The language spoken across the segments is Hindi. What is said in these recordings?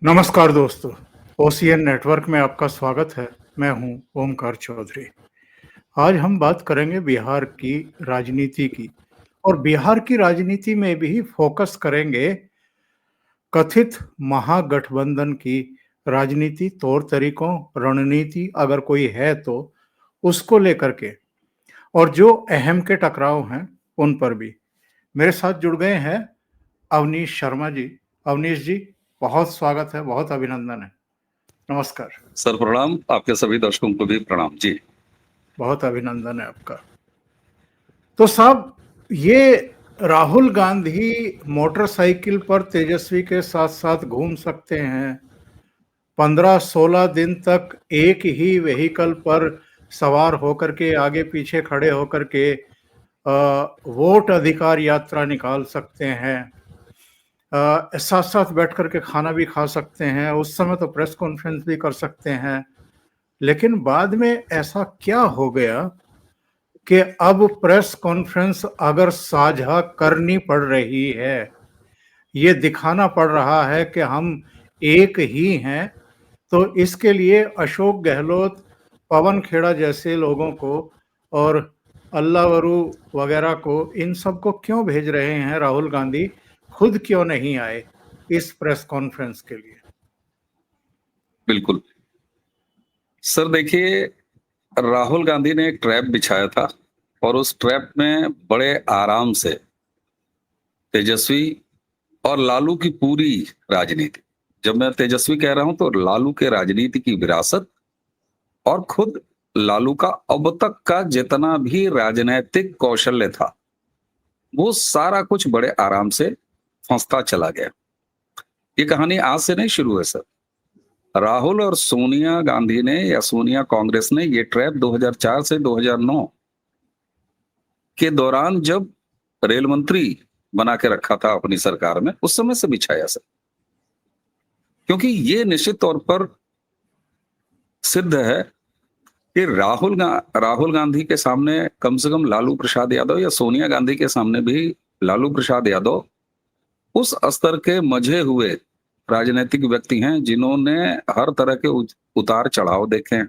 नमस्कार दोस्तों, ओसीएन नेटवर्क में आपका स्वागत है। मैं हूं ओमकार चौधरी। आज हम बात करेंगे बिहार की राजनीति की और बिहार की राजनीति में भी फोकस करेंगे कथित महागठबंधन की राजनीति, तौर तरीकों, रणनीति अगर कोई है तो उसको लेकर के और जो अहम के टकराव हैं उन पर भी। मेरे साथ जुड़ गए हैं अवनीश शर्मा जी। अवनीश जी, बहुत स्वागत है, बहुत अभिनंदन है। नमस्कार। सर प्रणाम। आपके सभी दर्शकों को भी प्रणाम जी। बहुत अभिनंदन है आपका। तो साहब, ये राहुल गांधी मोटरसाइकिल पर तेजस्वी के साथ साथ घूम सकते हैं, 15-16 दिन तक एक ही व्हीकल पर सवार होकर के आगे पीछे खड़े होकर के वोट अधिकार यात्रा निकाल सकते हैं, साथ साथ बैठ करके खाना भी खा सकते हैं, उस समय तो प्रेस कॉन्फ्रेंस भी कर सकते हैं। लेकिन बाद में ऐसा क्या हो गया कि अब प्रेस कॉन्फ्रेंस अगर साझा करनी पड़ रही है, ये दिखाना पड़ रहा है कि हम एक ही हैं, तो इसके लिए अशोक गहलोत, पवन खेड़ा जैसे लोगों को और अल्लावरू वगैरह को, इन सबको क्यों भेज रहे हैं राहुल गांधी? खुद क्यों नहीं आए इस प्रेस कॉन्फ्रेंस के लिए? बिल्कुल सर, देखिए, राहुल गांधी ने एक ट्रैप बिछाया था और उस ट्रैप में बड़े आराम से तेजस्वी और लालू की पूरी राजनीति, जब मैं तेजस्वी कह रहा हूं तो लालू के राजनीति की विरासत और खुद लालू का अब तक का जितना भी राजनीतिक कौशल्य था वो सारा कुछ बड़े आराम से फंसता चला गया। ये कहानी आज से नहीं शुरू है सर। राहुल और सोनिया गांधी ने या सोनिया कांग्रेस ने ये ट्रैप 2004 से 2009 के दौरान, जब रेल मंत्री बना के रखा था अपनी सरकार में, उस समय से बिछाया सर। क्योंकि ये निश्चित तौर पर सिद्ध है कि राहुल गांधी के सामने कम से कम लालू प्रसाद यादव या सोनिया गांधी के सामने भी लालू प्रसाद यादव उस स्तर के मजे हुए राजनीतिक व्यक्ति हैं जिन्होंने हर तरह के उतार चढ़ाव देखे हैं,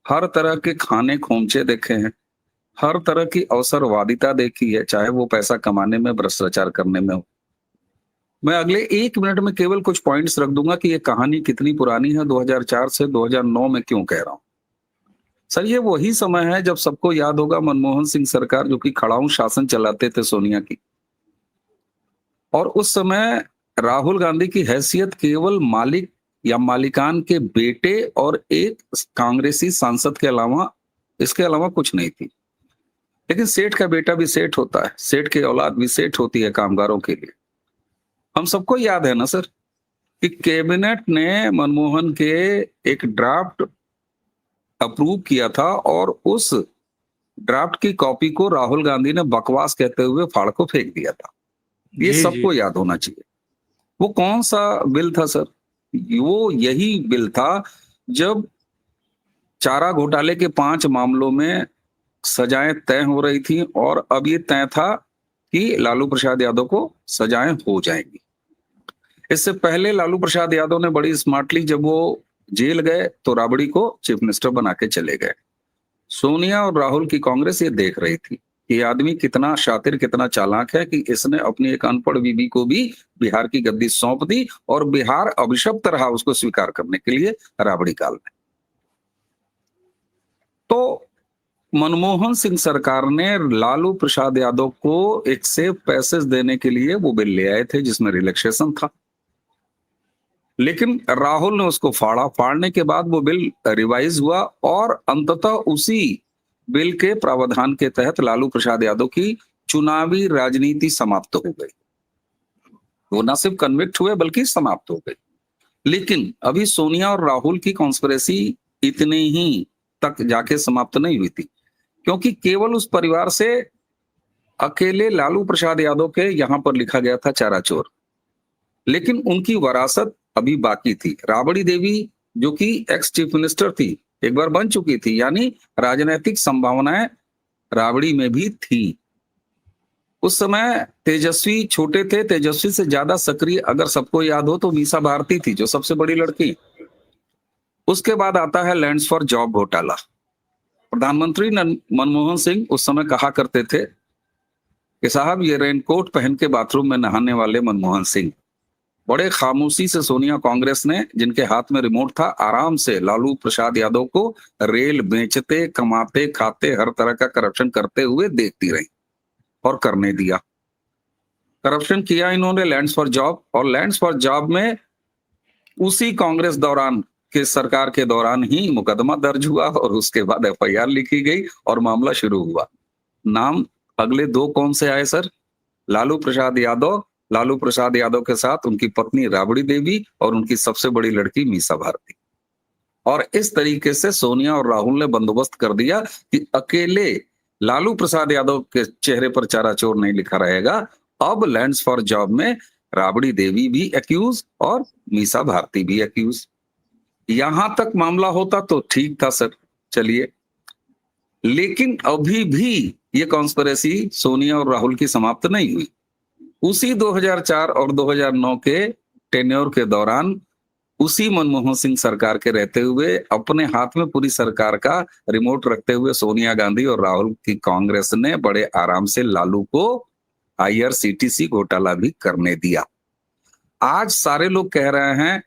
हर तरह के खाने खोमचे देखे हैं, हर तरह की अवसरवादिता देखी है, चाहे वो पैसा कमाने में, भ्रष्टाचार करने में हो। मैं अगले 1 मिनट में केवल कुछ पॉइंट्स रख दूंगा कि ये कहानी कितनी पुरानी है, 2004 से 2009 में क्यों कह रहा हूं सर। ये वही समय है जब सबको याद होगा मनमोहन सिंह सरकार, जो कि खड़ाऊ शासन चलाते थे सोनिया की, और उस समय राहुल गांधी की हैसियत केवल मालिक या मालिकान के बेटे और एक कांग्रेसी सांसद के अलावा, इसके अलावा कुछ नहीं थी। लेकिन सेठ का बेटा भी सेठ होता है, सेठ की औलाद भी सेठ होती है कामगारों के लिए। हम सबको याद है ना सर कि कैबिनेट ने मनमोहन के एक ड्राफ्ट अप्रूव किया था और उस ड्राफ्ट की कॉपी को राहुल गांधी ने बकवास कहते हुए फाड़ को फेंक दिया था। ये जी, जी। सबको याद होना चाहिए। वो कौन सा बिल था सर? वो यही बिल था जब चारा घोटाले के 5 मामलों में सजाएं तय हो रही थी और अब ये तय था कि लालू प्रसाद यादव को सजाएं हो जाएंगी। इससे पहले लालू प्रसाद यादव ने बड़ी स्मार्टली, जब वो जेल गए तो राबड़ी को चीफ मिनिस्टर बना के चले गए। सोनिया और राहुल की कांग्रेस ये देख रही थी कि ये आदमी कितना शातिर, कितना चालाक है कि इसने अपनी एक अनपढ़ बीबी को भी बिहार की गद्दी सौंप दी और बिहार अभिशप्त रहा उसको स्वीकार करने के लिए राबड़ी काल में। तो मनमोहन सिंह सरकार ने लालू प्रसाद यादव को एक सेफ पैसेज देने के लिए वो बिल ले आए थे जिसमें रिलैक्सेशन था, लेकिन राहुल ने उसको फाड़ा। फाड़ने के बाद वो बिल रिवाइज हुआ और अंततः उसी बिल के प्रावधान के तहत लालू प्रसाद यादव की चुनावी राजनीति समाप्त हो गई। वो न सिर्फ कन्विक्ट हुए बल्कि समाप्त हो गई। लेकिन अभी सोनिया और राहुल की कॉन्स्पिरेसी इतने ही तक जाके समाप्त नहीं हुई थी, क्योंकि केवल उस परिवार से अकेले लालू प्रसाद यादव के यहां पर लिखा गया था चारा चोर, लेकिन उनकी वरासत अभी बाकी थी। राबड़ी देवी, जो कि एक्स चीफ मिनिस्टर थी, एक बार बन चुकी थी, यानी राजनीतिक संभावनाएं राबड़ी में भी थी। उस समय तेजस्वी छोटे थे, तेजस्वी से ज्यादा सक्रिय अगर सबको याद हो तो मीसा भारती थी, जो सबसे बड़ी लड़की। उसके बाद आता है लैंड्स फॉर जॉब घोटाला। प्रधानमंत्री मनमोहन सिंह उस समय कहा करते थे कि साहब ये रेनकोट पहन के बाथरूम में नहाने वाले मनमोहन सिंह। बड़े खामोशी से सोनिया कांग्रेस ने, जिनके हाथ में रिमोट था, आराम से लालू प्रसाद यादव को रेल बेचते, कमाते, खाते, हर तरह का करप्शन करते हुए देखती रही और करने दिया। करप्शन किया इन्होंने लैंड्स फॉर जॉब, और लैंड्स फॉर जॉब में उसी कांग्रेस दौरान के सरकार के दौरान ही मुकदमा दर्ज हुआ और उसके बाद एफआईआर लिखी गई और मामला शुरू हुआ। नाम अगले दो कौन से आए सर? लालू प्रसाद यादव, लालू प्रसाद यादव के साथ उनकी पत्नी राबड़ी देवी और उनकी सबसे बड़ी लड़की मीसा भारती। और इस तरीके से सोनिया और राहुल ने बंदोबस्त कर दिया कि अकेले लालू प्रसाद यादव के चेहरे पर चाराचोर नहीं लिखा रहेगा। अब लैंड्स फॉर जॉब में राबड़ी देवी भी एक्यूज और मीसा भारती भी एक्यूज। यहां तक मामला होता तो ठीक था सर, चलिए। लेकिन अभी भी ये कॉन्स्पिरेसी सोनिया और राहुल की समाप्त नहीं हुई। उसी 2004 और 2009 के टेन्योर के दौरान उसी मनमोहन सिंह सरकार के रहते हुए अपने हाथ में पूरी सरकार का रिमोट रखते हुए सोनिया गांधी और राहुल की कांग्रेस ने बड़े आराम से लालू को आईआरसीटीसी घोटाला भी करने दिया। आज सारे लोग कह रहे हैं,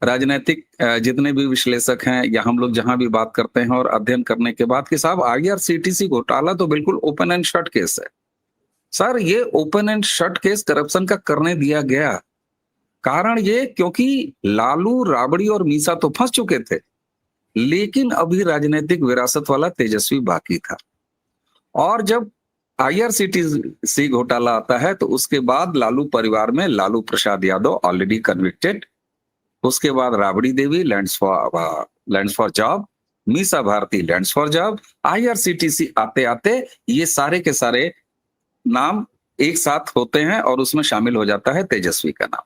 राजनीतिक जितने भी विश्लेषक हैं या हम लोग जहां भी बात करते हैं और अध्ययन करने के बाद कि साहब आईआरसीटीसी घोटाला तो बिल्कुल ओपन एंड शट केस है। सर ये open and shut case corruption का करने दिया गया, कारण ये क्योंकि लालू, राबड़ी और मीसा तो फंस चुके थे, लेकिन अभी राजनीतिक विरासत वाला तेजस्वी बाकी था। और जब आईआरसीटीसी घोटाला आता है तो उसके बाद लालू परिवार में लालू प्रसाद यादव ऑलरेडी कन्विक्टेड, उसके बाद Rabri Devi lands for job, Misa Bharti lands for job, IRCTC आते आते ये सारे के सारे नाम एक साथ होते हैं और उसमें शामिल हो जाता है तेजस्वी का नाम।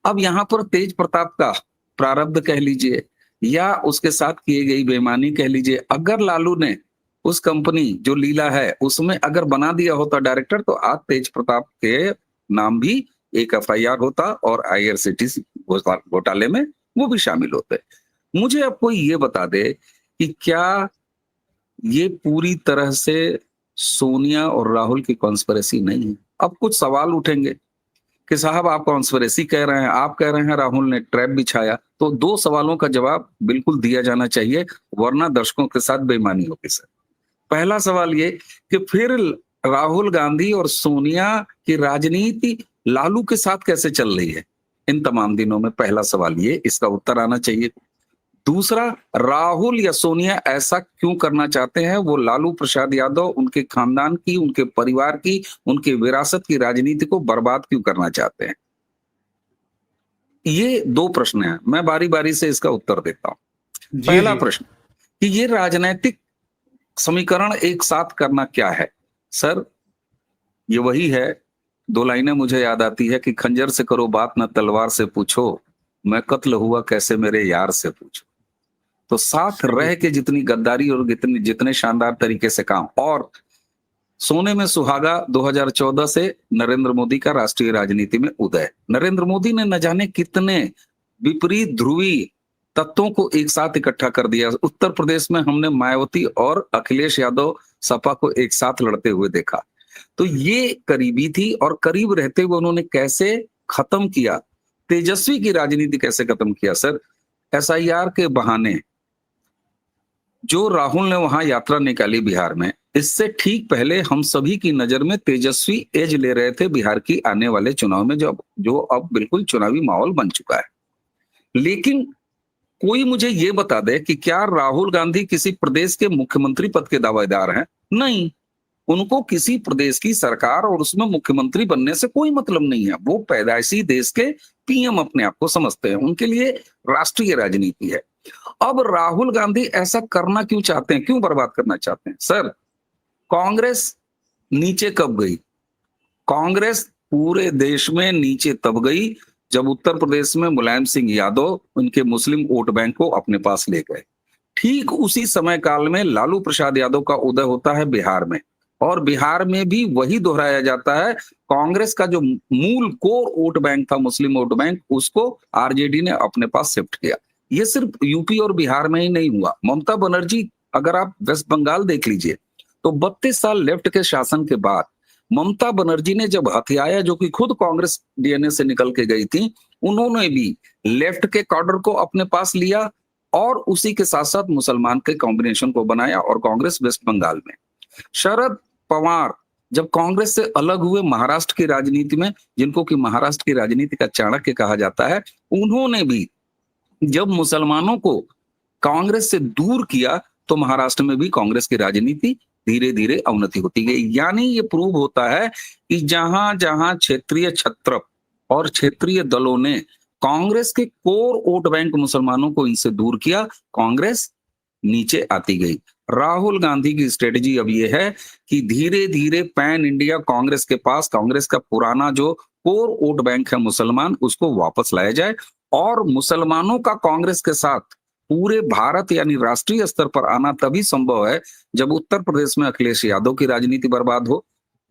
अब यहां पर तेज प्रताप का प्रारब्ध कह लीजिए या उसके साथ की गई बेईमानी कह लीजिए, अगर लालू ने उस कंपनी जो लीला है उसमें अगर बना दिया होता डायरेक्टर, तो आज तेज प्रताप के नाम भी एक एफआईआर होता और आईआरसीटीसी घोटाले में वो भी शामिल होते। मुझे अब कोई ये बता दे कि क्या ये पूरी तरह से सोनिया और राहुल की कॉन्स्पिरेसी नहीं है? अब कुछ सवाल उठेंगे कि साहब आप कॉन्स्पिरेसी कह रहे हैं, आप कह रहे हैं राहुल ने ट्रैप बिछाया, तो दो सवालों का जवाब बिल्कुल दिया जाना चाहिए, वरना दर्शकों के साथ बेईमानी होगी सर। पहला सवाल ये कि फिर राहुल गांधी और सोनिया की राजनीति लालू के साथ कैसे चल रही है इन तमाम दिनों में? पहला सवाल ये, इसका उत्तर आना चाहिए। दूसरा, राहुल या सोनिया ऐसा क्यों करना चाहते हैं? वो लालू प्रसाद यादव, उनके खानदान की, उनके परिवार की, उनके विरासत की राजनीति को बर्बाद क्यों करना चाहते हैं? ये दो प्रश्न हैं, मैं बारी बारी से इसका उत्तर देता हूं। पहला प्रश्न कि ये राजनीतिक समीकरण एक साथ करना क्या है? सर ये वही है, दो लाइनें मुझे याद आती है कि खंजर से करो बात न तलवार से पूछो, मैं कत्ल हुआ कैसे मेरे यार से पूछो। तो साथ रह के जितनी गद्दारी और जितने शानदार तरीके से काम, और सोने में सुहागा 2014 से नरेंद्र मोदी का राष्ट्रीय राजनीति में उदय। नरेंद्र मोदी ने न जाने कितने विपरीत ध्रुवी तत्वों को एक साथ इकट्ठा कर दिया। उत्तर प्रदेश में हमने मायावती और अखिलेश यादव सपा को एक साथ लड़ते हुए देखा। तो ये करीबी थी और करीब रहते हुए उन्होंने कैसे खत्म किया, तेजस्वी की राजनीति कैसे खत्म किया सर? एसआईआर के बहाने जो राहुल ने वहां यात्रा निकाली बिहार में, इससे ठीक पहले हम सभी की नजर में तेजस्वी एज ले रहे थे बिहार की आने वाले चुनाव में, जो अब बिल्कुल चुनावी माहौल बन चुका है। लेकिन कोई मुझे ये बता दे कि क्या राहुल गांधी किसी प्रदेश के मुख्यमंत्री पद के दावेदार हैं? नहीं, उनको किसी प्रदेश की सरकार और उसमें मुख्यमंत्री बनने से कोई मतलब नहीं है। वो पैदाइशी देश के पीएम अपने आप को समझते हैं, उनके लिए राष्ट्रीय राजनीति है। अब राहुल गांधी ऐसा करना क्यों चाहते हैं, क्यों बर्बाद करना चाहते हैं? सर कांग्रेस नीचे कब गई? कांग्रेस पूरे देश में नीचे तब गई जब उत्तर प्रदेश में मुलायम सिंह यादव उनके मुस्लिम वोट बैंक को अपने पास ले गए। ठीक उसी समय काल में लालू प्रसाद यादव का उदय होता है बिहार में। और बिहार में भी वही दोहराया जाता है। कांग्रेस का जो मूल कोर वोट बैंक था, मुस्लिम वोट बैंक, उसको आरजेडी ने अपने पास शिफ्ट किया। ये सिर्फ यूपी और बिहार में ही नहीं हुआ। ममता बनर्जी, अगर आप वेस्ट बंगाल देख लीजिए, तो 32 साल लेफ्ट के शासन के बाद ममता बनर्जी ने जब हथियाया, जो कि खुद कांग्रेस डीएनए से निकल के गई थी, उन्होंने भी लेफ्ट के कॉर्डर को अपने पास लिया और उसी के साथ साथ मुसलमान के कॉम्बिनेशन को बनाया और कांग्रेस वेस्ट बंगाल में। शरद पवार जब कांग्रेस से अलग हुए महाराष्ट्र की राजनीति में, जिनको कि महाराष्ट्र की राजनीति का चाणक्य कहा जाता है, उन्होंने भी जब मुसलमानों को कांग्रेस से दूर किया तो महाराष्ट्र में भी कांग्रेस की राजनीति धीरे धीरे अवनति होती गई। यानी ये प्रूव होता है कि जहां जहां क्षेत्रीय छत्रप और क्षेत्रीय दलों ने कांग्रेस के कोर वोट बैंक मुसलमानों को इनसे दूर किया, कांग्रेस नीचे आती गई। राहुल गांधी की स्ट्रेटजी अब ये है कि धीरे धीरे पैन इंडिया कांग्रेस के पास कांग्रेस का पुराना जो कोर वोट बैंक है मुसलमान, उसको वापस लाया जाए और मुसलमानों का कांग्रेस के साथ पूरे भारत यानी राष्ट्रीय स्तर पर आना तभी संभव है जब उत्तर प्रदेश में अखिलेश यादव की राजनीति बर्बाद हो,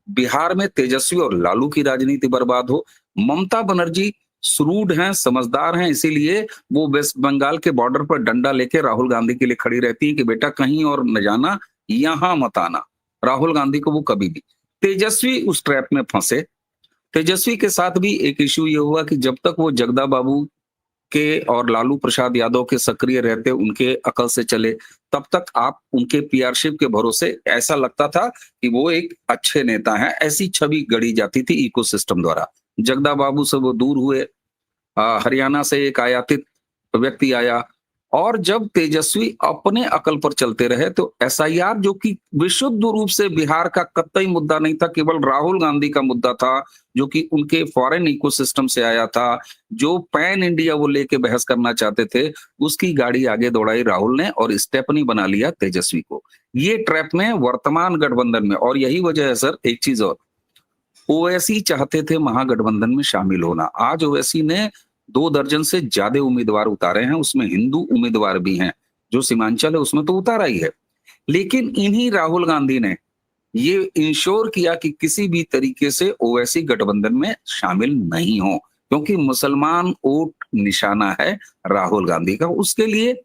बिहार में तेजस्वी और लालू की राजनीति बर्बाद हो। ममता बनर्जी श्रूड हैं, समझदार हैं, इसीलिए वो वेस्ट बंगाल के बॉर्डर पर डंडा लेके राहुल गांधी के लिए खड़ी रहती है कि बेटा कहीं और न जाना, यहां मत आना। राहुल गांधी को वो कभी भी, तेजस्वी उस ट्रैप में फंसे। तेजस्वी के साथ भी एक इश्यू ये हुआ कि जब तक वो जगदा बाबू के और लालू प्रसाद यादव के सक्रिय रहते, उनके अकल से चले, तब तक आप उनके पीआरशिप के भरोसे ऐसा लगता था कि वो एक अच्छे नेता हैं, ऐसी छवि गढ़ी जाती थी इकोसिस्टम द्वारा। जगदा बाबू से वो दूर हुए, हरियाणा से एक आयातित व्यक्ति आया और जब तेजस्वी अपने अकल पर चलते रहे तो एसआईआर, जो कि विशुद्ध रूप से बिहार का कतई मुद्दा नहीं था, केवल राहुल गांधी का मुद्दा था, जो कि उनके फॉरेन इकोसिस्टम से आया था, जो पैन इंडिया वो लेके बहस करना चाहते थे, उसकी गाड़ी आगे दौड़ाई राहुल ने और स्टेपनी बना लिया तेजस्वी को। ये ट्रैप में वर्तमान गठबंधन में, और यही वजह है सर, एक चीज और, ओवैसी चाहते थे महागठबंधन में शामिल होना। आज ओवैसी ने 2 दर्जन से ज्यादा उम्मीदवार उतारे हैं, उसमें हिंदू उम्मीदवार भी हैं, जो सीमांचल है उसमें तो उतारा ही है। लेकिन इन्हीं राहुल गांधी ने ये इंश्योर किया कि किसी भी तरीके से ओवैसी गठबंधन में शामिल नहीं हो, क्योंकि मुसलमान वोट निशाना है राहुल गांधी का, उसके लिए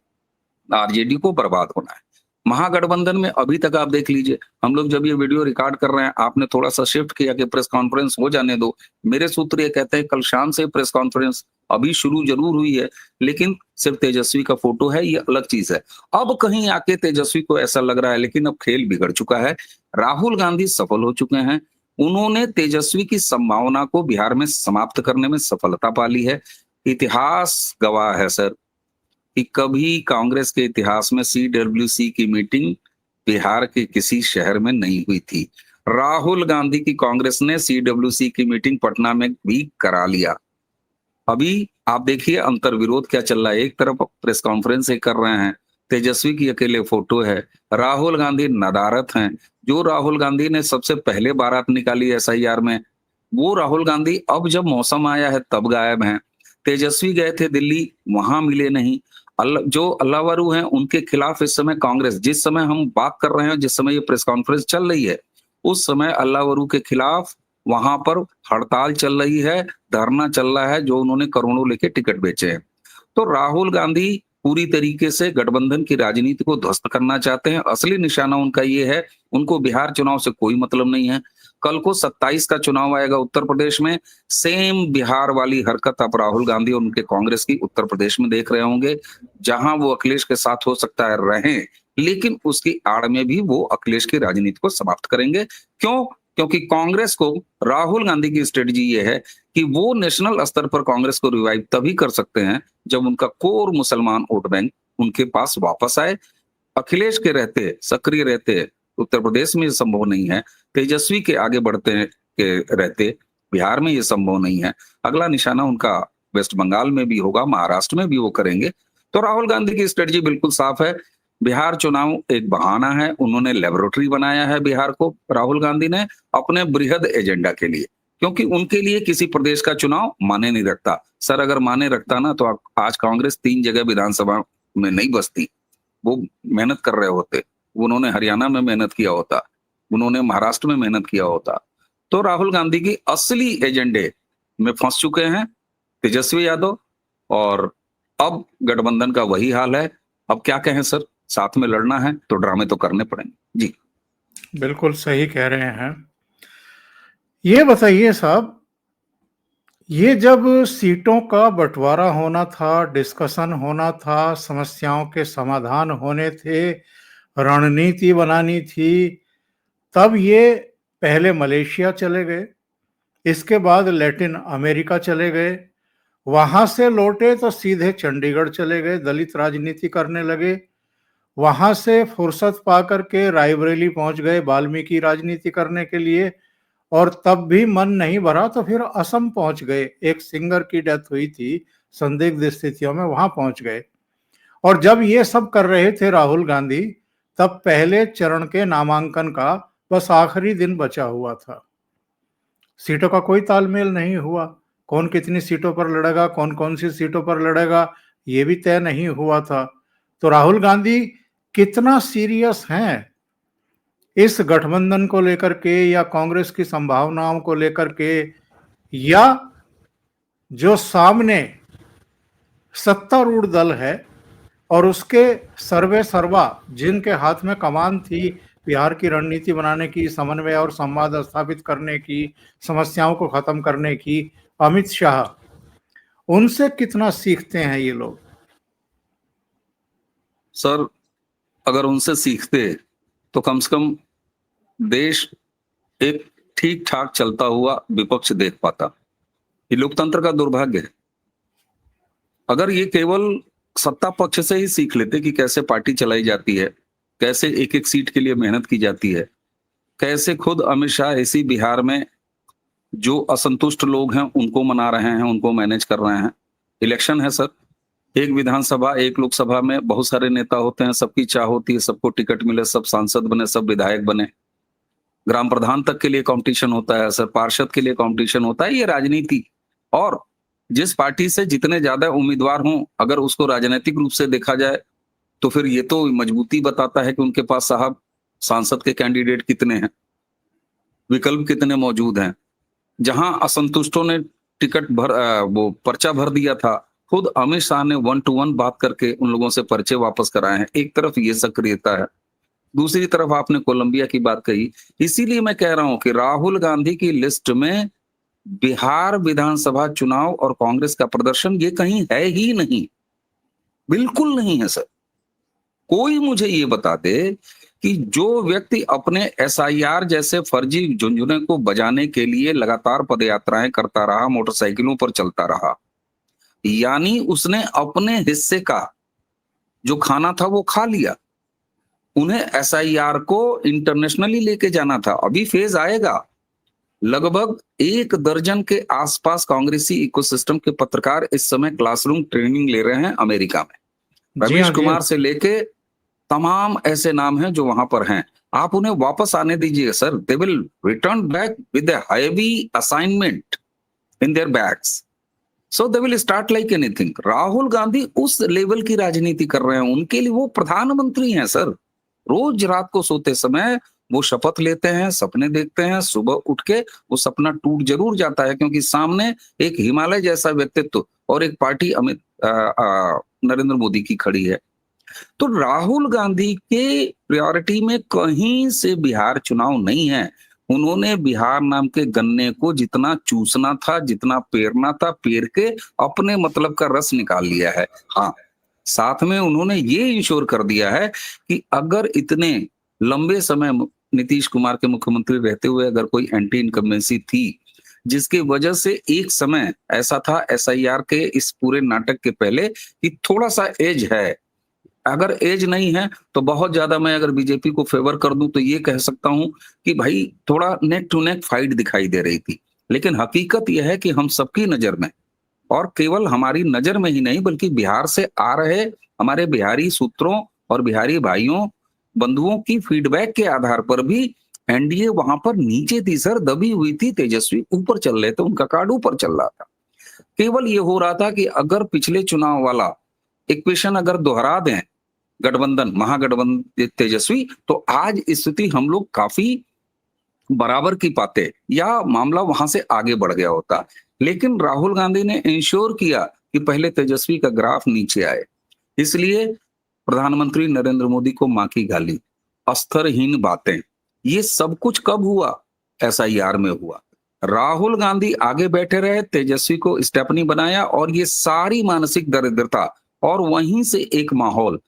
आरजेडी को बर्बाद होना है। महागठबंधन में अभी तक आप देख लीजिए, हम लोग जब ये वीडियो रिकॉर्ड कर रहे हैं, आपने थोड़ा सा शिफ्ट किया कि प्रेस कॉन्फ्रेंस हो जाने दो। मेरे सूत्र ये कहते हैं कल शाम से प्रेस कॉन्फ्रेंस अभी शुरू जरूर हुई है, लेकिन सिर्फ तेजस्वी का फोटो है, ये अलग चीज है। अब कहीं आके तेजस्वी को ऐसा लग रहा है, लेकिन अब खेल बिगड़ चुका है। राहुल गांधी सफल हो चुके हैं, उन्होंने तेजस्वी की संभावना को बिहार में समाप्त करने में सफलता पा ली है। इतिहास गवाह है सर कि कभी कांग्रेस के इतिहास में सीडब्ल्यूसी की मीटिंग बिहार के किसी शहर में नहीं हुई थी। राहुल गांधी की कांग्रेस ने सीडब्ल्यूसी की मीटिंग पटना में भी करा लिया। अभी आप देखिए अंतर विरोध क्या चल रहा है, एक तरफ प्रेस कॉन्फ्रेंस कर रहे हैं, तेजस्वी की अकेले फोटो है, राहुल गांधी नदारत हैं। जो राहुल गांधी ने सबसे पहले बारात निकाली एसआईआर में, वो राहुल गांधी अब जब मौसम आया है तब गायब हैं। तेजस्वी गए थे दिल्ली, वहां मिले नहीं। जो अल्लावरू हैं उनके खिलाफ इस समय कांग्रेस, जिस समय हम बात कर रहे हैं, जिस समय ये प्रेस कॉन्फ्रेंस चल रही है, उस समय अल्लावरू के खिलाफ वहां पर हड़ताल चल रही है, धरना चल रहा है, जो उन्होंने करोड़ों लेके टिकट बेचे हैं। तो राहुल गांधी पूरी तरीके से गठबंधन की राजनीति को ध्वस्त करना चाहते हैं। असली निशाना उनका ये है, उनको बिहार चुनाव से कोई मतलब नहीं है। कल को 27 का चुनाव आएगा उत्तर प्रदेश में, सेम बिहार वाली हरकत आप राहुल गांधी और उनके कांग्रेस की उत्तर प्रदेश में देख रहे होंगे, जहां वो अखिलेश के साथ हो सकता है रहें, लेकिन उसकी आड़ में भी वो अखिलेश की राजनीति को समाप्त करेंगे। क्यों? क्योंकि कांग्रेस को, राहुल गांधी की स्ट्रेटजी ये है कि वो नेशनल स्तर पर कांग्रेस को रिवाइव तभी कर सकते हैं जब उनका कोर मुसलमान वोट बैंक उनके पास वापस आए। अखिलेश के रहते, सक्रिय रहते उत्तर प्रदेश में ये संभव नहीं है, तेजस्वी के आगे बढ़ते के रहते बिहार में ये संभव नहीं है। अगला निशाना उनका वेस्ट बंगाल में भी होगा, महाराष्ट्र में भी वो करेंगे। तो राहुल गांधी की स्ट्रेटजी बिल्कुल साफ है। बिहार चुनाव एक बहाना है, उन्होंने लेबोरेटरी बनाया है बिहार को, राहुल गांधी ने अपने बृहद एजेंडा के लिए, क्योंकि उनके लिए किसी प्रदेश का चुनाव माने नहीं रखता। सर अगर माने रखता ना तो आज कांग्रेस 3 जगह विधानसभा में नहीं बसती, वो मेहनत कर रहे होते, उन्होंने हरियाणा में मेहनत किया होता, उन्होंने महाराष्ट्र में मेहनत किया होता, तो राहुल गांधी की असली एजेंडे में फंस चुके हैं तेजस्वी यादव, और अब गठबंधन का वही हाल है। अब क्या कहें सर, साथ में लड़ना है तो ड्रामे तो करने पड़ेंगे। जी। बिल्कुल सही कह रहे हैं। ये बताइए साहब, ये जब सीटों का बंटवारा होना था, डिस्कशन होना था, समस्याओं के समाधान होने थे, रणनीति बनानी थी, तब ये पहले मलेशिया चले गए, इसके बाद लैटिन अमेरिका चले गए, वहां से लौटे तो सीधे चंडीगढ़ चले गए, दलित राजनीति करने लगे, वहां से फुर्सत पाकर के रायबरेली पहुंच गए वाल्मीकि राजनीति करने के लिए, और तब भी मन नहीं भरा तो फिर असम पहुंच गए, एक सिंगर की डेथ हुई थी संदिग्ध स्थितियों में, वहां पहुंच गए। और जब ये सब कर रहे थे राहुल गांधी, तब पहले चरण के नामांकन का बस आखिरी दिन बचा हुआ था। सीटों का कोई तालमेल नहीं हुआ, कौन कितनी सीटों पर लड़ेगा, कौन कौन सी सीटों पर लड़ेगा, ये भी तय नहीं हुआ था। तो राहुल गांधी कितना सीरियस हैं इस गठबंधन को लेकर के, या कांग्रेस की संभावनाओं को लेकर के, या जो सामने सत्तारूढ़ दल है और उसके सर्वे सर्वा जिनके हाथ में कमान थी बिहार की रणनीति बनाने की, समन्वय और संवाद स्थापित करने की, समस्याओं को खत्म करने की, अमित शाह, उनसे कितना सीखते हैं ये लोग? सर, अगर उनसे सीखते तो कम से कम देश एक ठीक ठाक चलता हुआ विपक्ष देख पाता। ये लोकतंत्र का दुर्भाग्य है। अगर ये केवल सत्ता पक्ष से ही सीख लेते कि कैसे पार्टी चलाई जाती है, कैसे एक एक सीट के लिए मेहनत की जाती है, कैसे खुद अमित शाह इसी बिहार में जो असंतुष्ट लोग हैं उनको मना रहे हैं, उनको मैनेज कर रहे हैं। इलेक्शन है सर, एक विधानसभा एक लोकसभा में बहुत सारे नेता होते हैं, सबकी चाह होती है सबको टिकट मिले, सब सांसद बने, सब विधायक बने। ग्राम प्रधान तक के लिए कंपटीशन होता है सर, पार्षद के लिए कंपटीशन होता है, ये राजनीति। और जिस पार्टी से जितने ज्यादा उम्मीदवार हों, अगर उसको राजनीतिक रूप से देखा जाए तो फिर ये तो मजबूती बताता है कि उनके पास साहब सांसद के कैंडिडेट कितने हैं, विकल्प कितने मौजूद हैं। जहां असंतुष्टों ने वो पर्चा भर दिया था, खुद अमित शाह ने 1 to 1 बात करके उन लोगों से पर्चे वापस कराए हैं। एक तरफ ये सक्रियता है, दूसरी तरफ आपने कोलंबिया की बात कही। इसीलिए मैं कह रहा हूं कि राहुल गांधी की लिस्ट में बिहार विधानसभा चुनाव और कांग्रेस का प्रदर्शन ये कहीं है ही नहीं, बिल्कुल नहीं है सर। कोई मुझे ये बता दे कि जो व्यक्ति अपने एसआईआर जैसे फर्जी झुंझुने को बजाने के लिए लगातार पदयात्राएं करता रहा, मोटरसाइकिलों पर चलता रहा, यानी उसने अपने हिस्से का जो खाना था वो खा लिया। उन्हें एसआईआर को इंटरनेशनली लेके जाना था। अभी फेज आएगा, लगभग 1 दर्जन के आसपास कांग्रेसी इकोसिस्टम के पत्रकार इस समय क्लासरूम ट्रेनिंग ले रहे हैं अमेरिका में। रमेश कुमार से लेके तमाम ऐसे नाम हैं जो वहां पर हैं। आप उन्हें वापस आने दीजिए sir, they will return back with a heavy assignment in their bags, so they will start like anything. Rahul Gandhi उस लेवल की राजनीति कर रहे हैं, उनके लिए वो प्रधानमंत्री हैं सर। रोज रात को सोते समय वो शपथ लेते हैं, सपने देखते हैं, सुबह उठ के वो सपना टूट जरूर जाता है, क्योंकि सामने एक हिमालय जैसा व्यक्तित्व और एक पार्टी नरेंद्र मोदी की खड़ी है। तो राहुल गांधी के प्रायोरिटी में कहीं से बिहार चुनाव नहीं है। उन्होंने बिहार नाम के गन्ने को जितना चूसना था, जितना पेरना था, पेर के अपने मतलब का रस निकाल लिया है। हाँ, साथ में उन्होंने ये इंश्योर कर दिया है कि अगर इतने लंबे समय नीतीश कुमार के मुख्यमंत्री रहते हुए अगर कोई एंटी इनकम्बेंसी थी, जिसकी वजह से एक समय ऐसा था एसआईआर के इस पूरे नाटक के पहले कि थोड़ा सा एज है, अगर एज नहीं है तो बहुत ज्यादा मैं अगर बीजेपी को फेवर कर दूं तो ये कह सकता हूं कि भाई थोड़ा नेक टू नेक फाइट दिखाई दे रही थी। लेकिन हकीकत यह है कि हम सबकी नजर में, और केवल हमारी नजर में ही नहीं बल्कि बिहार से आ रहे हमारे बिहारी सूत्रों और बिहारी भाइयों बंधुओं की फीडबैक के आधार पर भी एनडीए वहां पर नीचे थी सर, दबी हुई थी। तेजस्वी ऊपर चल रहे थे, उनका कार्ड ऊपर चल रहा था। केवल ये हो रहा था कि अगर पिछले चुनाव वाला इक्वेशन अगर दोहरा दें गठबंधन महागठबंधन तेजस्वी, तो आज स्थिति हम लोग काफी बराबर की पाते या मामला वहां से आगे बढ़ गया होता। लेकिन राहुल गांधी ने इंश्योर किया कि पहले तेजस्वी का ग्राफ नीचे आए। इसलिए प्रधानमंत्री नरेंद्र मोदी को मां की गाली, अस्तरहीन बातें, ये सब कुछ कब हुआ? एसआईआर में हुआ। राहुल गांधी आगे बैठे रहे, तेजस्वी को स्टेपनी बनाया और ये सारी मानसिक दरिद्रता और वहीं से एक माहौल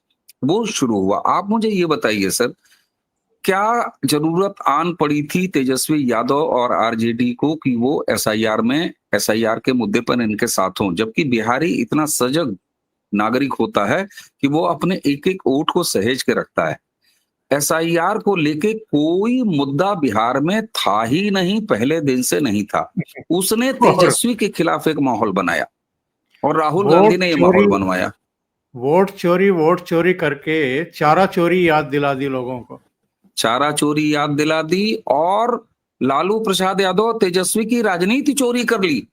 वो शुरू हुआ। आप मुझे ये बताइए सर, क्या जरूरत आन पड़ी थी तेजस्वी यादव और आरजेडी को कि वो एसआईआर के मुद्दे पर इनके साथ हों, जबकि बिहारी इतना सजग नागरिक होता है कि वो अपने एक एक वोट को सहेज के रखता है। एसआईआर को लेके कोई मुद्दा बिहार में था ही नहीं, पहले दिन से नहीं था। उसने और तेजस्वी के खिलाफ एक माहौल बनाया और राहुल वोट गांधी ने ये चोरी माहौल बनवाया। वोट चोरी करके चारा चोरी याद दिला दी लोगों को। चारा चोरी याद दिला दी और लालू प्रसाद यादव तेजस्वी की राजनीति चोरी कर ली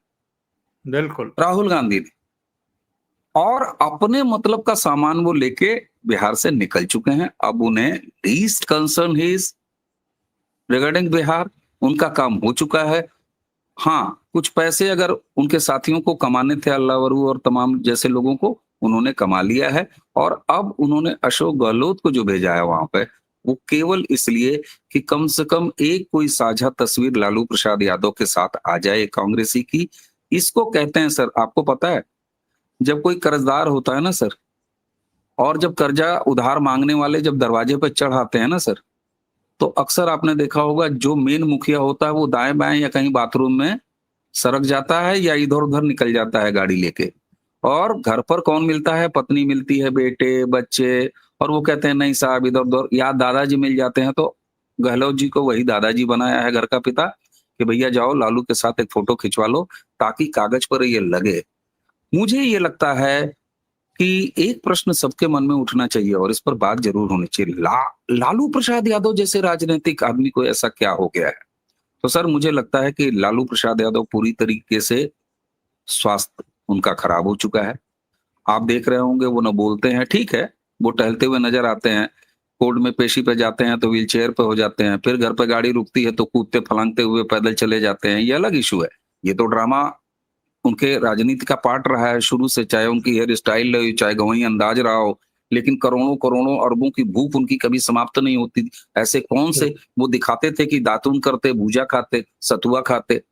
बिल्कुल। राहुल गांधी ने, और अपने मतलब का सामान वो लेके बिहार से निकल चुके हैं। अब उन्हें least concern is regarding Bihar, उनका काम हो चुका है। हाँ, कुछ पैसे अगर उनके साथियों को कमाने थे, अल्लावरू और तमाम जैसे लोगों को, उन्होंने कमा लिया है। और अब उन्होंने अशोक गहलोत को जो भेजा है वहां पे, वो केवल इसलिए कि कम से कम एक कोई साझा तस्वीर लालू प्रसाद यादव के साथ आ जाए कांग्रेसी की। इसको कहते हैं सर, आपको पता है, जब कोई कर्जदार होता है ना सर, और जब कर्जा उधार मांगने वाले जब दरवाजे पर चढ़ आते हैं ना सर, तो अक्सर आपने देखा होगा जो मेन मुखिया होता है वो दाएं बाएं या कहीं बाथरूम में सरक जाता है या इधर उधर निकल जाता है गाड़ी लेके। और घर पर कौन मिलता है? पत्नी मिलती है, बेटे, बच्चे, और वो कहते हैं नहीं साहब इधर उधर, या दादाजी मिल जाते हैं। तो गहलोत जी को वही दादाजी बनाया है घर का पिता कि भैया जाओ लालू के साथ एक फोटो खिंचवा लो ताकि कागज पर ये लगे। मुझे ये लगता है कि एक प्रश्न सबके मन में उठना चाहिए और इस पर बात जरूर होनी चाहिए। लालू प्रसाद यादव जैसे राजनीतिक आदमी को ऐसा क्या हो गया है? तो सर मुझे लगता है कि लालू प्रसाद यादव पूरी तरीके से स्वास्थ्य उनका खराब हो चुका है। आप देख रहे होंगे वो ना बोलते हैं, ठीक है, वो टहलते हुए नजर आते हैं, कोर्ट में पेशी पे जाते हैं तो व्हील चेयर पे हो जाते हैं, फिर घर पे गाड़ी रुकती है तो कूदते फलांगते हुए पैदल चले जाते हैं। ये अलग इशू है। ये तो ड्रामा उनके राजनीति का पार्ट रहा है शुरू से, चाहे उनकी हेयर स्टाइल रही, चाहे गवई अंदाज रहा हो। लेकिन करोड़ों करोड़ों अरबों की भूख उनकी कभी समाप्त नहीं होती थी। ऐसे कौन से वो दिखाते थे कि दातून करते, भूजा खाते, सतुआ खाते,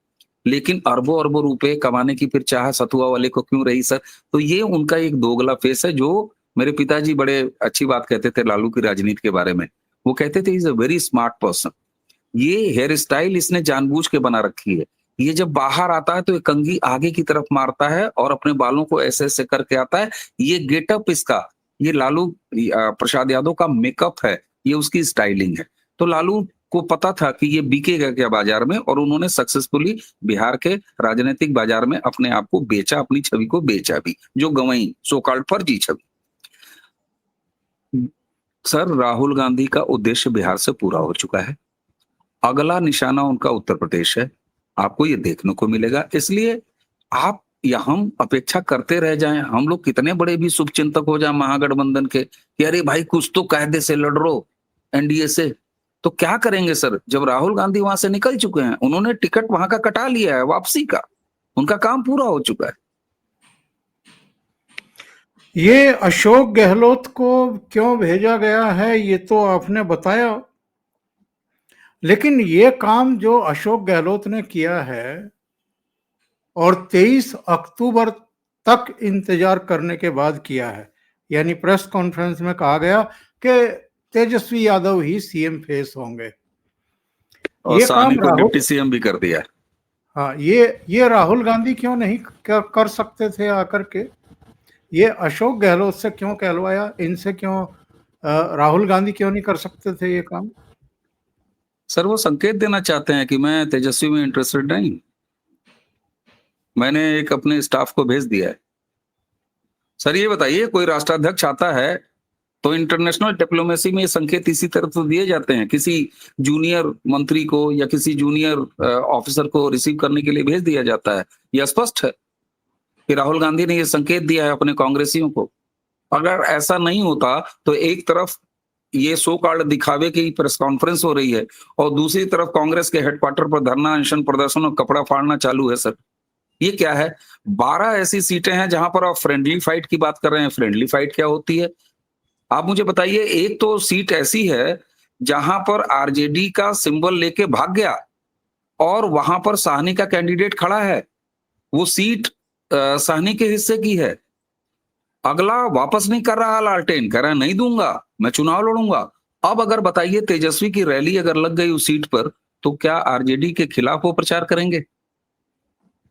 लेकिन अरबों अरबों रुपए कमाने की फिर चाह सतुआ वाले को क्यों रही सर? तो ये उनका एक दोगला फेस है, जो मेरे पिताजी बड़े अच्छी बात कहते थे लालू की राजनीति के बारे में। वो कहते थे is a very smart person. ये हेयर स्टाइल इसने जानबूझ के बना रखी है। ये जब बाहर आता है तो ये कंघी आगे की तरफ मारता है और अपने बालों को ऐसे ऐसे करके आता है। ये गेटअप इसका, ये लालू प्रसाद यादव का मेकअप है, ये उसकी स्टाइलिंग है। तो लालू को पता था कि ये बिकेगा क्या बाजार में, और उन्होंने सक्सेसफुली बिहार के राजनीतिक बाजार में अपने आप को बेचा, अपनी छवि को बेचा भी, जो गंवई सो कॉल्ड फर्जी छवि। सर राहुल गांधी का उद्देश्य बिहार से पूरा हो चुका है। अगला निशाना उनका उत्तर प्रदेश है। आपको ये देखने को मिलेगा। इसलिए आप या हम अपेक्षा करते रह जाएं, हम लोग कितने बड़े भी शुभचिंतक हो जाए महागठबंधन के कि अरे भाई कुछ तो कायदे से लड़ रो एनडीए से, तो क्या करेंगे सर? जब राहुल गांधी वहां से निकल चुके हैं, उन्होंने टिकट वहां का कटा लिया है वापसी का, उनका काम पूरा हो चुका है। ये अशोक गहलोत को क्यों भेजा गया है ये तो आपने बताया, लेकिन ये काम जो अशोक गहलोत ने किया है और 23 अक्टूबर तक इंतजार करने के बाद किया है, यानी प्रेस कॉन्फ्रेंस में कहा गया कि तेजस्वी यादव ही सीएम फेस होंगे। और ये साहनी काम को राहुल डिप्टी सीएम भी कर दिया। हाँ, ये राहुल गांधी क्यों नहीं कर सकते थे आकर के? ये अशोक गहलोत से क्यों कहलवाया, इनसे क्यों राहुल गांधी क्यों नहीं कर सकते थे ये काम? सर वो संकेत देना चाहते हैं कि मैं तेजस्वी में इंटरेस्टेड नहीं, मैंने एक अपने स्टाफ को भेज दिया है। सर ये बताइए, कोई राष्ट्राध्यक्ष आता है तो इंटरनेशनल डिप्लोमेसी में ये संकेत इसी तरह तो दिए जाते हैं, किसी जूनियर मंत्री को या किसी जूनियर ऑफिसर को रिसीव करने के लिए भेज दिया जाता है। यह स्पष्ट है कि राहुल गांधी ने ये संकेत दिया है अपने कांग्रेसियों को। अगर ऐसा नहीं होता तो एक तरफ ये सो कॉल्ड दिखावे की प्रेस कॉन्फ्रेंस हो रही है और दूसरी तरफ कांग्रेस के हेडक्वार्टर पर धरना, अनशन प्रदर्शन और कपड़ा फाड़ना चालू है सर। ये क्या है? 12 ऐसी सीटें हैं जहां पर आप फ्रेंडली फाइट की बात कर रहे हैं। फ्रेंडली फाइट क्या होती है? आप मुझे बताइए। एक तो सीट ऐसी है जहां पर आरजेडी का सिंबल लेके भाग गया और वहां पर साहनी का कैंडिडेट खड़ा है। वो सीट साहनी के हिस्से की है। अगला वापस नहीं कर रहा लालटेन, कह रहा है नहीं दूंगा, मैं चुनाव लड़ूंगा। अब अगर बताइए तेजस्वी की रैली अगर लग गई उस सीट पर, तो क्या आरजेडी के खिलाफ वो प्रचार करेंगे?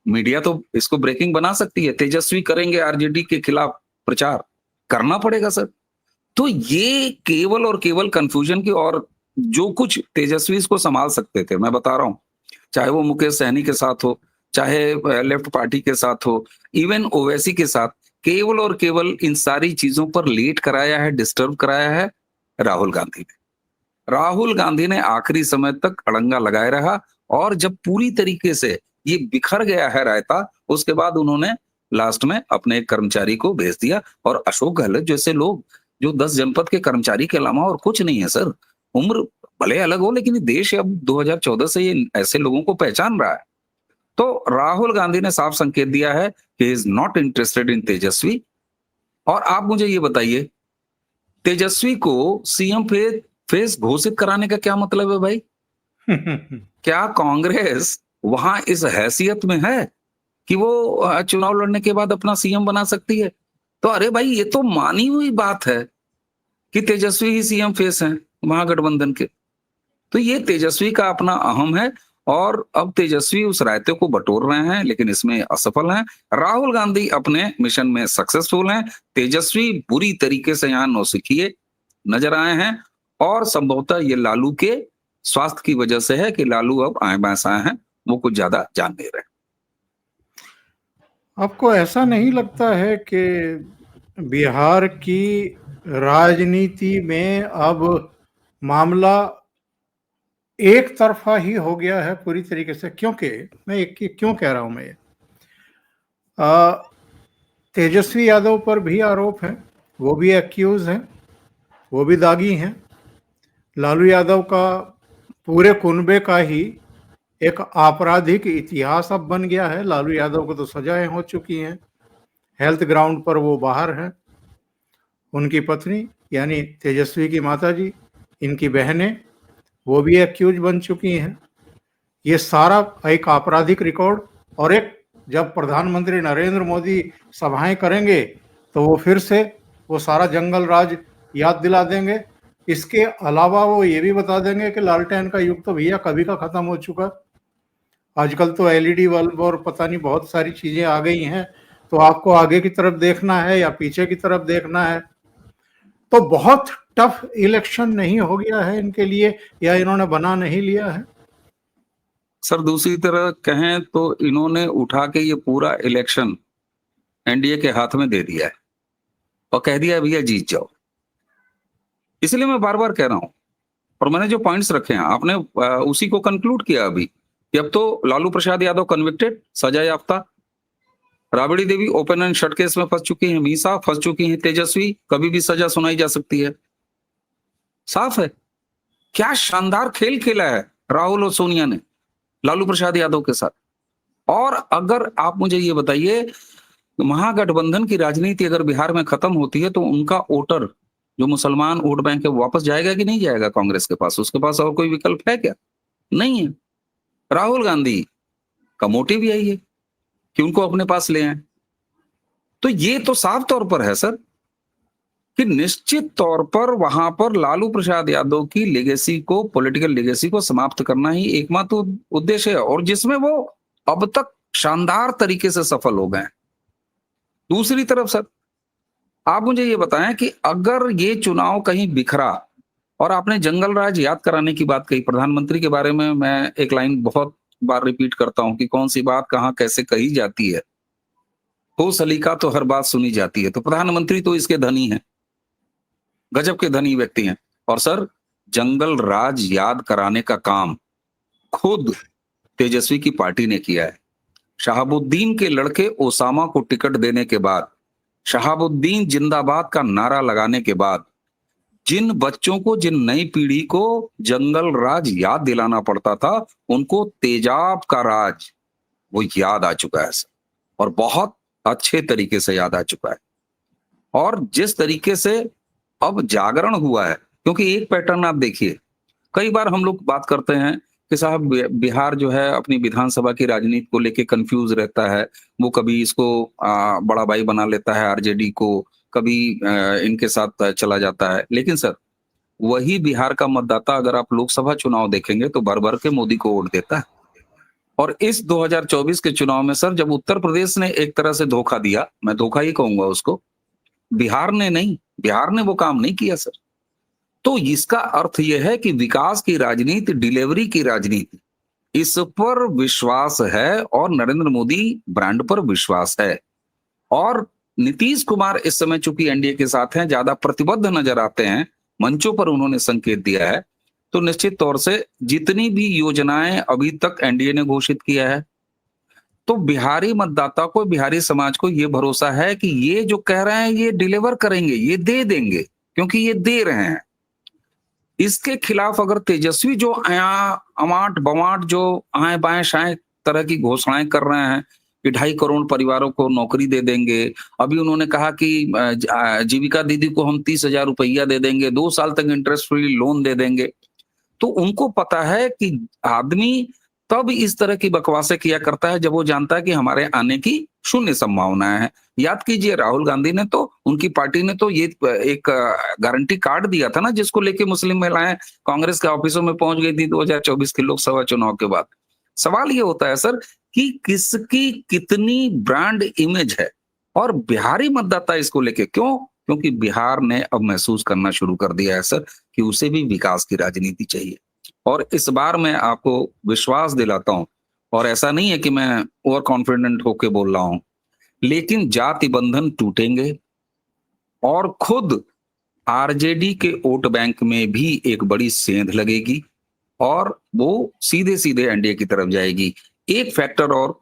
मीडिया तो इसको ब्रेकिंग बना सकती है, तेजस्वी करेंगे आरजेडी के खिलाफ प्रचार, करना पड़ेगा सर। तो ये केवल और केवल कंफ्यूजन की, और जो कुछ तेजस्वी इसको संभाल सकते थे, मैं बता रहा हूं, चाहे वो मुकेश सहनी के साथ हो, चाहे लेफ्ट पार्टी के साथ हो, इवन ओवैसी के साथ, केवल और केवल इन सारी चीजों पर लेट कराया है, डिस्टर्ब कराया है राहुल गांधी ने। राहुल गांधी ने आखिरी समय तक अड़ंगा लगाए रहा, और जब पूरी तरीके से ये बिखर गया है रायता, उसके बाद उन्होंने लास्ट में अपने एक कर्मचारी को भेज दिया। और अशोक गहलोत जैसे लोग, जो 10 जनपद के कर्मचारी के अलावा और कुछ नहीं है सर, उम्र भले अलग हो लेकिन ये देश अब 2014 से ये ऐसे लोगों को पहचान रहा है। तो राहुल गांधी ने साफ संकेत दिया है कि इज नॉट इंटरेस्टेड इन तेजस्वी। और आप मुझे ये बताइए, तेजस्वी को सीएम फेस घोषित कराने का क्या मतलब है भाई? क्या कांग्रेस वहां इस हैसियत में है कि वो चुनाव लड़ने के बाद अपना सीएम बना सकती है? तो अरे भाई, ये तो मानी हुई बात है कि तेजस्वी ही सीएम फेस हैं महागठबंधन के। तो ये तेजस्वी का अपना अहम है, और अब तेजस्वी उस रायते को बटोर रहे हैं, लेकिन इसमें असफल हैं। राहुल गांधी अपने मिशन में सक्सेसफुल हैं। तेजस्वी बुरी तरीके से यहाँ नौसिखिए नजर आए हैं, और संभवतः ये लालू के स्वास्थ्य की वजह से है कि लालू अब आए बाएं आए हैं, वो कुछ ज्यादा जान नहीं रहे। आपको ऐसा नहीं लगता है कि बिहार की राजनीति में अब मामला एक तरफा ही हो गया है पूरी तरीके से? क्योंकि मैं क्यों कह रहा हूं मैं ये, तेजस्वी यादव पर भी आरोप है, वो भी एक्यूज हैं, वो भी दागी हैं। लालू यादव का पूरे कुनबे का ही एक आपराधिक इतिहास अब बन गया है। लालू यादव को तो सजाएं हो चुकी हैं, हेल्थ ग्राउंड पर वो बाहर हैं। उनकी पत्नी यानी तेजस्वी की माताजी, इनकी बहनें, वो भी एक्यूज बन चुकी हैं। ये सारा एक आपराधिक रिकॉर्ड, और एक जब प्रधानमंत्री नरेंद्र मोदी सभाएं करेंगे तो वो फिर से वो सारा जंगल राज याद दिला देंगे। इसके अलावा वो ये भी बता देंगे कि लालटेन का युग तो भैया कभी का खत्म हो चुका। आजकल तो एलईडी बल्ब और पता नहीं बहुत सारी चीजें आ गई हैं, तो आपको आगे की तरफ देखना है या पीछे की तरफ देखना है। तो बहुत टफ इलेक्शन नहीं हो गया है इनके लिए, या इन्होंने बना नहीं लिया है? सर दूसरी तरह कहें तो इन्होंने उठा के ये पूरा इलेक्शन एनडीए के हाथ में दे दिया है और कह दिया है भैया जीत जाओ। इसलिए मैं बार बार कह रहा हूं, और मैंने जो पॉइंट्स रखे हैं आपने उसी को कंक्लूड किया अभी कि अब तो लालू प्रसाद यादव कन्विक्टेड, सजा याफ्ता, Rabri Devi open and shut case में फंस चुकी हैं, मीसा फंस चुकी हैं, तेजस्वी कभी भी सजा सुनाई जा सकती है। साफ है। क्या शानदार खेल खेला है राहुल और सोनिया ने लालू प्रसाद यादव के साथ। और अगर आप मुझे ये बताइए, महागठबंधन की राजनीति अगर बिहार में खत्म होती है तो उनका वोटर, जो मुसलमान वोट बैंक है, वापस जाएगा कि नहीं जाएगा कांग्रेस के पास? उसके पास और कोई विकल्प है क्या? नहीं है। राहुल गांधी का मोटिव यही है कि उनको अपने पास ले आए। तो ये तो साफ तौर पर है सर कि निश्चित तौर पर वहां पर लालू प्रसाद यादव की लेगेसी को, पॉलिटिकल लेगेसी को समाप्त करना ही एकमात्र उद्देश्य है, और जिसमें वो अब तक शानदार तरीके से सफल हो गए। दूसरी तरफ सर, आप मुझे ये बताएं कि अगर ये चुनाव कहीं बिखरा, और आपने जंगल राज याद कराने की बात कही, प्रधानमंत्री के बारे में मैं एक लाइन बहुत बार रिपीट करता हूं कि कौन सी बात कहां कैसे कही जाती है, हो सलीका तो हर बात सुनी जाती है। तो प्रधानमंत्री तो इसके धनी हैं, गजब के धनी व्यक्ति हैं। और सर, जंगल राज याद कराने का काम खुद तेजस्वी की पार्टी ने किया है। शहाबुद्दीन के लड़के ओसामा को टिकट देने के बाद, शहाबुद्दीन जिंदाबाद का नारा लगाने के बाद जिन बच्चों को, जिन नई पीढ़ी को जंगल राज याद दिलाना पड़ता था, उनको तेजाब का राज वो याद आ चुका है सर, और बहुत अच्छे तरीके से याद आ चुका है। और जिस तरीके से अब जागरण हुआ है, क्योंकि एक पैटर्न आप देखिए, कई बार हम लोग बात करते हैं कि साहब बिहार जो है अपनी विधानसभा की राजनीति को लेके कंफ्यूज रहता है। वो कभी इसको बड़ा भाई बना लेता है आरजेडी को, कभी इनके साथ चला जाता है। लेकिन सर, वही बिहार का मतदाता अगर आप लोकसभा चुनाव देखेंगे तो भर भर के मोदी को वोट देता है। और इस 2024 के चुनाव में सर, जब उत्तर प्रदेश ने एक तरह से धोखा दिया, मैं धोखा ही कहूंगा उसको, बिहार ने नहीं, बिहार ने वो काम नहीं किया सर। तो इसका अर्थ यह है कि विकास की राजनीति, डिलीवरी की राजनीति, इस पर विश्वास है और नरेंद्र मोदी ब्रांड पर विश्वास है। और नीतीश कुमार इस समय चूंकि एनडीए के साथ हैं, ज्यादा प्रतिबद्ध नजर आते हैं, मंचों पर उन्होंने संकेत दिया है, तो निश्चित तौर से जितनी भी योजनाएं अभी तक एनडीए ने घोषित किया है, तो बिहारी मतदाता को, बिहारी समाज को ये भरोसा है कि ये जो कह रहे हैं ये डिलीवर करेंगे, ये दे देंगे, क्योंकि ये दे रहे हैं। इसके खिलाफ अगर तेजस्वी जो अमाट बमाट जो आए बाएं शाएं तरह की घोषणाएं कर रहे हैं कि 2.5 करोड़ परिवारों को नौकरी दे देंगे, अभी उन्होंने कहा कि जीविका दीदी को हम 30,000 रुपया दे देंगे, 2 साल तक इंटरेस्ट फ्री लोन दे देंगे, तो उनको पता है कि आदमी तब इस तरह की बकवासें किया करता है जब वो जानता है कि हमारे आने की शून्य संभावनाएं है। याद कीजिए, राहुल गांधी ने तो, उनकी पार्टी ने तो ये एक गारंटी कार्ड दिया था ना, जिसको लेके मुस्लिम महिलाएं कांग्रेस के ऑफिसों में पहुंच गई थी 2024 के लोकसभा चुनाव के बाद। सवाल ये होता है सर कि किसकी कितनी ब्रांड इमेज है, और बिहारी मतदाता इसको लेके क्यों? क्योंकि बिहार ने अब महसूस करना शुरू कर दिया है सर कि उसे भी विकास की राजनीति चाहिए। और इस बार मैं आपको विश्वास दिलाता हूं, और ऐसा नहीं है कि मैं ओवर कॉन्फिडेंट होके बोल रहा हूं, लेकिन जाति बंधन टूटेंगे और खुद आरजेडी के वोट बैंक में भी एक बड़ी सेंध लगेगी और वो सीधे सीधे एनडीए की तरफ जाएगी। एक फैक्टर और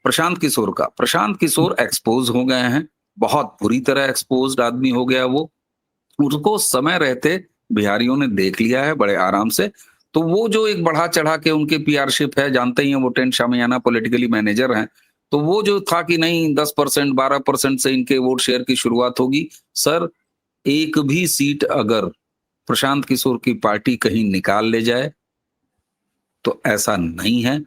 प्रशांत किशोर एक्सपोज हो गए हैं, बहुत बुरी तरह एक्सपोज्ड आदमी हो गया वो। उसको समय रहते बिहारियों ने देख लिया है बड़े आराम से। तो वो जो एक बढ़ा चढ़ा के उनके पीआरशिप है, जानते ही हैं वो टेंट शामियाना पॉलिटिकली मैनेजर हैं, तो वो जो था कि नहीं 10% 12% से इनके वोट शेयर की शुरुआत होगी, सर एक भी सीट अगर प्रशांत किशोर की पार्टी कहीं निकाल ले जाए तो ऐसा नहीं है।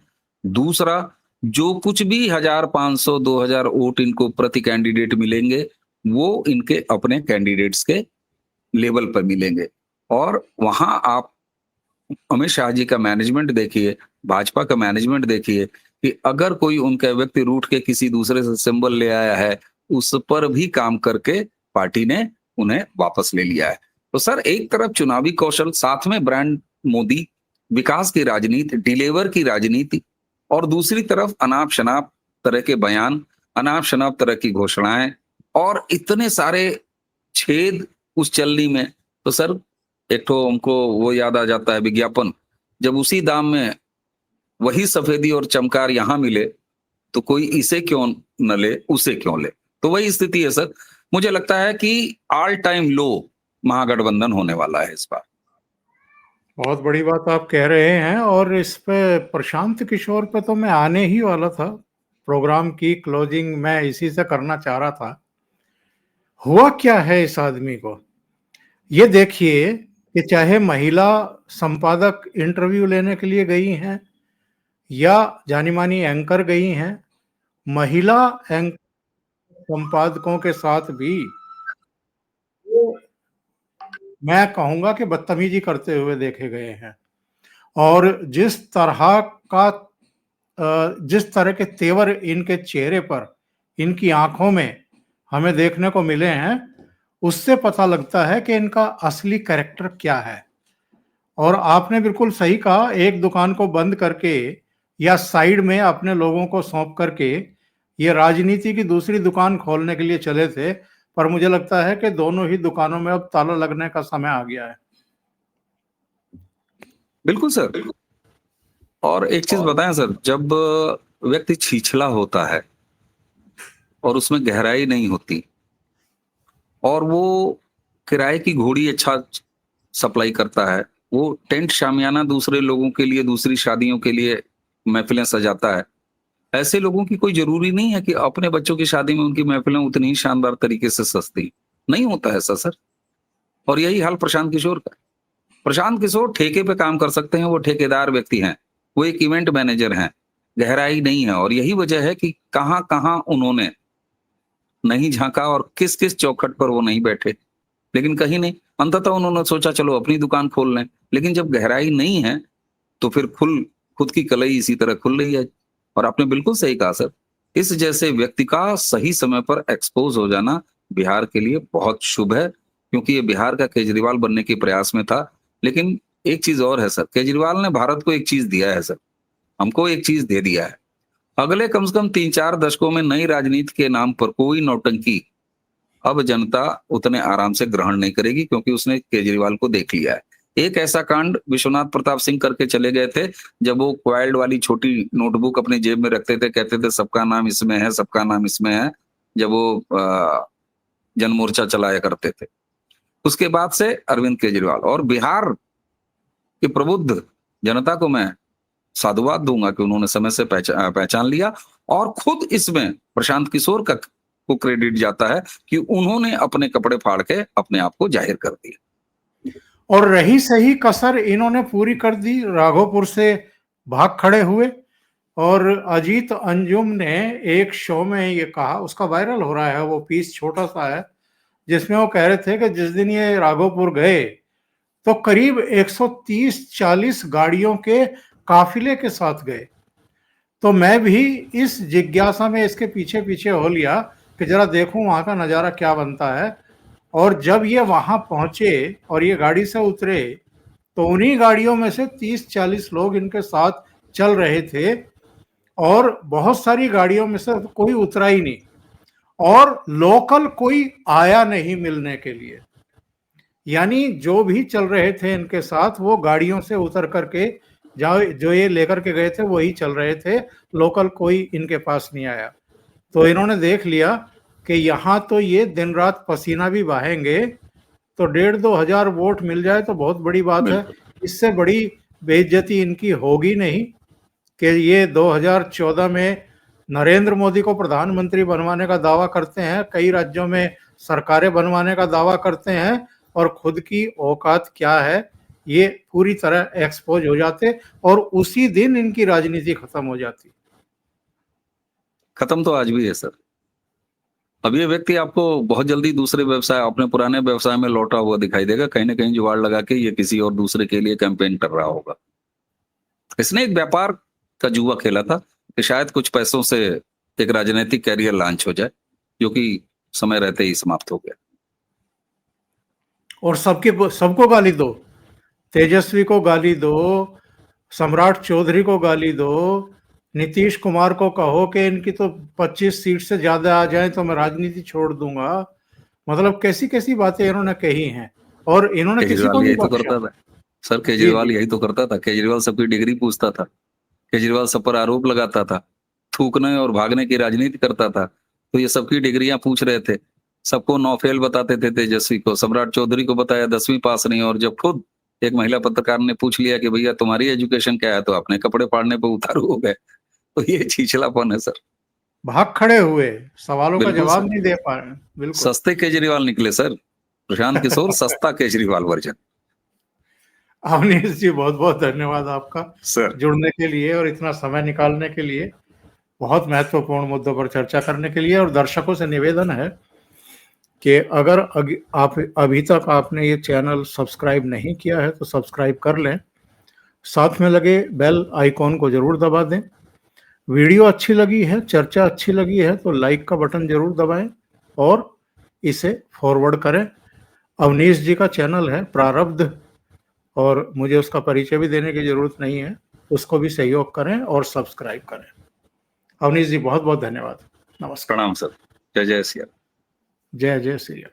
दूसरा, जो कुछ भी 1,500 2,000 वोट इनको प्रति कैंडिडेट मिलेंगे, वो इनके अपने कैंडिडेट्स के लेवल पर मिलेंगे। और वहां आप अमित शाह जी का मैनेजमेंट देखिए, भाजपा का मैनेजमेंट देखिए, कि अगर कोई उनका व्यक्ति रूठ के किसी दूसरे से सिंबल ले आया है, उस पर भी काम करके पार्टी ने उन्हें वापस ले लिया है। तो सर, एक तरफ चुनावी कौशल, साथ में ब्रांड मोदी, विकास की राजनीति, डिलीवर की राजनीति, और दूसरी तरफ अनाप शनाप तरह के बयान, अनाप शनाप तरह की घोषणाएं, और इतने सारे छेद उस चलनी में। तो सर, एक तो हमको वो याद आ जाता है विज्ञापन, जब उसी दाम में वही सफेदी और चमकार यहां मिले तो कोई इसे क्यों न ले, उसे क्यों ले। तो वही स्थिति है सर। मुझे लगता है कि ऑल टाइम लो महागठबंधन होने वाला है इस बार। बहुत बड़ी बात आप कह रहे हैं। और इस पे प्रशांत किशोर पे तो मैं आने ही वाला था, प्रोग्राम की क्लोजिंग मैं इसी से करना चाह रहा था। हुआ क्या है इस आदमी को, ये देखिए कि चाहे महिला संपादक इंटरव्यू लेने के लिए गई हैं या जानी मानी एंकर गई हैं, महिला एंकर संपादकों के साथ भी वो, मैं कहूंगा कि बदतमीजी करते हुए देखे गए हैं। और जिस तरह के तेवर इनके चेहरे पर, इनकी आंखों में हमें देखने को मिले हैं, उससे पता लगता है कि इनका असली कैरेक्टर क्या है। और आपने बिल्कुल सही कहा, एक दुकान को बंद करके या साइड में अपने लोगों को सौंप करके ये राजनीति की दूसरी दुकान खोलने के लिए चले थे, पर मुझे लगता है कि दोनों ही दुकानों में अब ताला लगने का समय आ गया है। बिल्कुल सर। और एक चीज बताएं सर, जब व्यक्ति छिछला होता है और उसमें गहराई नहीं होती, और वो किराए की घोड़ी अच्छा सप्लाई करता है, वो टेंट शामियाना दूसरे लोगों के लिए, दूसरी शादियों के लिए महफिलें सजाता है। ऐसे लोगों की कोई जरूरी नहीं है कि अपने बच्चों की शादी में उनकी महफिलें उतनी ही शानदार तरीके से सजती। नहीं होता ऐसा सर। और यही हाल प्रशांत किशोर का है। प्रशांत किशोर ठेके पे काम कर सकते हैं, वो ठेकेदार व्यक्ति हैं, वो एक इवेंट मैनेजर हैं, गहराई नहीं है। और यही वजह है कि कहाँ कहाँ उन्होंने नहीं झांका और किस किस चौखट पर वो नहीं बैठे, लेकिन कहीं नहीं। अंततः उन्होंने सोचा चलो अपनी दुकान खोल लें, लेकिन जब गहराई नहीं है तो फिर खुद की कलई इसी तरह खुल रही है। और आपने बिल्कुल सही कहा सर, इस जैसे व्यक्ति का सही समय पर एक्सपोज हो जाना बिहार के लिए बहुत शुभ है, क्योंकि ये बिहार का केजरीवाल बनने के प्रयास में था। लेकिन एक चीज और है सर, केजरीवाल ने भारत को एक चीज दिया है सर, हमको एक चीज दे दिया है। अगले कम से कम 3-4 दशकों में नई राजनीति के नाम पर कोई नौटंकी अब जनता उतने आराम से ग्रहण नहीं करेगी, क्योंकि उसने केजरीवाल को देख लिया है। एक ऐसा कांड विश्वनाथ प्रताप सिंह करके चले गए थे, जब वो क्वाइल्ड वाली छोटी नोटबुक अपनी जेब में रखते थे, कहते थे सबका नाम इसमें है, सबका नाम इसमें है, जब वो जनमोर्चा चलाया करते थे। उसके बाद से अरविंद केजरीवाल और बिहार के प्रबुद्ध जनता को मैं साधुवाद दूंगा कि उन्होंने समय से पहचान लिया। और खुद इसमें प्रशांत किशोर का को क्रेडिट जाता है कि उन्होंने अपने कपड़े फाड़ के अपने आप को जाहिर कर दिया। और रही सही कसर इन्होंने पूरी कर दी, राघोपुर से भाग खड़े हुए। और अजीत अंजुम ने एक शो में ये कहा, उसका वायरल हो रहा है, वो पीस छोटा सा है, जिसमें वो कह रहे थे कि जिस दिन ये राघोपुर गए तो करीब 130-40 गाड़ियों के काफिले के साथ गए। तो मैं भी इस जिज्ञासा में इसके पीछे पीछे हो लिया कि जरा देखूं वहां का नज़ारा क्या बनता है। और जब ये वहां पहुंचे और ये गाड़ी से उतरे तो उन्हीं गाड़ियों में से 30-40 लोग इनके साथ चल रहे थे, और बहुत सारी गाड़ियों में से कोई उतरा ही नहीं, और लोकल कोई आया नहीं मिलने के लिए। यानी जो भी चल रहे थे इनके साथ, वो गाड़ियों से उतर करके जो ये लेकर के गए थे वही चल रहे थे, लोकल कोई इनके पास नहीं आया। तो इन्होंने देख लिया कि यहाँ तो ये दिन रात पसीना भी बहाएंगे, तो 1,500-2 हजार वोट मिल जाए तो बहुत बड़ी बात है। इससे बड़ी बेइज्जती इनकी होगी नहीं कि ये 2014 में नरेंद्र मोदी को प्रधानमंत्री बनवाने का दावा करते हैं, कई राज्यों में सरकारें बनवाने का दावा करते हैं, और खुद की औकात क्या है ये पूरी तरह एक्सपोज हो जाते, और उसी दिन इनकी राजनीति खत्म हो जाती। खत्म तो आज भी है सर। अब ये व्यक्ति आपको बहुत जल्दी दूसरे व्यवसाय, अपने पुराने व्यवसाय में लौटा हुआ दिखाई देगा, कहीं ना कहीं जुगाड़ लगा के ये किसी और दूसरे के लिए कैंपेन कर रहा होगा। इसने एक व्यापार का जुआ खेला था कि शायद कुछ पैसों से एक राजनीतिक कैरियर लॉन्च हो जाए, जो कि समय रहते ही समाप्त हो गया। और सबको गाली दो, तेजस्वी को गाली दो, सम्राट चौधरी को गाली दो, नीतीश कुमार को कहो कि इनकी तो 25 सीट से ज्यादा आ जाए तो मैं राजनीति छोड़ दूंगा। मतलब कैसी कैसी बातें इन्होंने कही हैं, और इन्होंने किसी को नहीं तो करता था सर, केजरीवाल यही तो करता था। केजरीवाल सबकी डिग्री पूछता था, केजरीवाल सब पर आरोप लगाता था, थूकने और भागने की राजनीति करता था। तो ये सबकी डिग्रियां पूछ रहे थे, सबको 9 फेल बताते थे। तेजस्वी को, सम्राट चौधरी को बताया 10वीं पास नहीं, और जब खुद एक महिला पत्रकार ने पूछ लिया कि भैया तुम्हारी एजुकेशन क्या है, तो अपने कपड़े फाड़ने पर उतारू हो गए। तो ये छिछलापन है सर। भाग खड़े हुए, सवालों का जवाब नहीं दे पा रहे। बिल्कुल सस्ते केजरीवाल निकले सर, प्रशांत किशोर सस्ता केजरीवाल वर्जन। अवनीश जी, बहुत बहुत धन्यवाद आपका सर जुड़ने के लिए और इतना समय निकालने के लिए, बहुत महत्वपूर्ण मुद्दों पर चर्चा करने के लिए। और दर्शकों से निवेदन है कि अगर आप अभी तक आपने ये चैनल सब्सक्राइब नहीं किया है तो सब्सक्राइब कर लें, साथ में लगे बेल आइकॉन को जरूर दबा दें। वीडियो अच्छी लगी है, चर्चा अच्छी लगी है तो लाइक का बटन जरूर दबाएं और इसे फॉरवर्ड करें। अवनीश जी का चैनल है प्रारब्ध, और मुझे उसका परिचय भी देने की जरूरत नहीं है, उसको भी सहयोग करें और सब्सक्राइब करें। अवनीश जी, बहुत बहुत धन्यवाद। नमस्कार। प्रणाम सर। जय जय सिया। जय जय श्री राम।